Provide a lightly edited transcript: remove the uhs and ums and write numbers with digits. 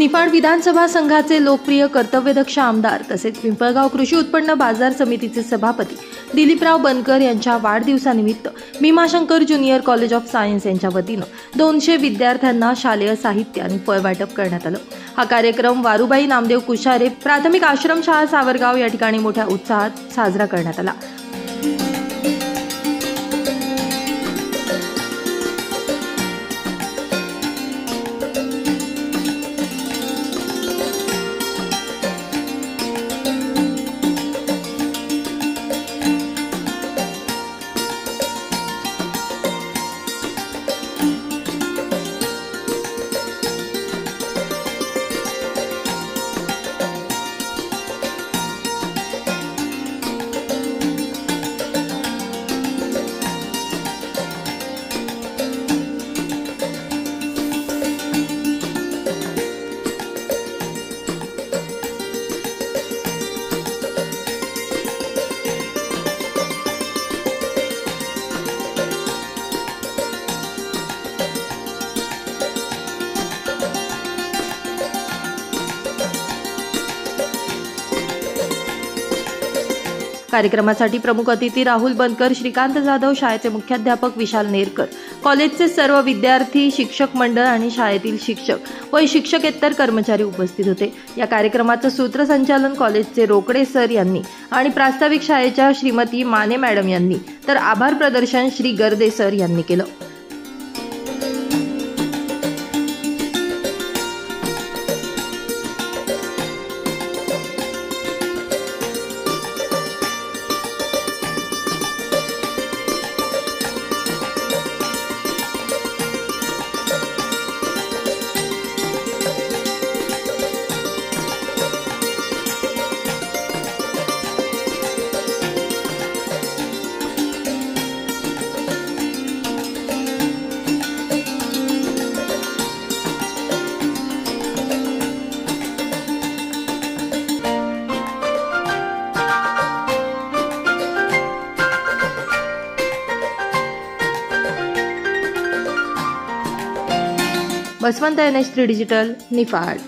निफाड विधानसभा संघाचे लोकप्रिय कर्तव्यदक्ष आमदार तसेच पिंपळगाव कृषी उत्पन्न बाजार समितीचे सभापती दिलीपराव बनकर यांच्या वाढदिवसानिमित्त Bhimashankar junior college of science यांच्या वतीनं 200 विद्यार्थ्यांना शालेय साहित्य आणि फळ वाटप करण्यात आलं। हा कार्यक्रम वारुबाई नामदेव कुशारे प्राथमिक आश्रमशाळा सावरगाव या ठिकाणी मोठ्या उत्साहात साजरा करण्यात आला। कार्यक्रमासाठी प्रमुख अतिथी राहुल बनकर, श्रीकांत जाधव, शाळेचे मुख्याध्यापक विशाल नेरकर, कॉलेजचे सर्व विद्यार्थी, शिक्षक मंडळ आणि शाळेतील शिक्षक व शिक्षकेतर कर्मचारी उपस्थित होते। या कार्यक्रमाचं सूत्रसंचालन कॉलेजचे रोकडे सर यांनी आणि प्रास्ताविक शाळेच्या श्रीमती माने मॅडम यांनी तर आभार प्रदर्शन श्री गर्दे सर यांनी केलं। Baswant NH3 digital Niphad.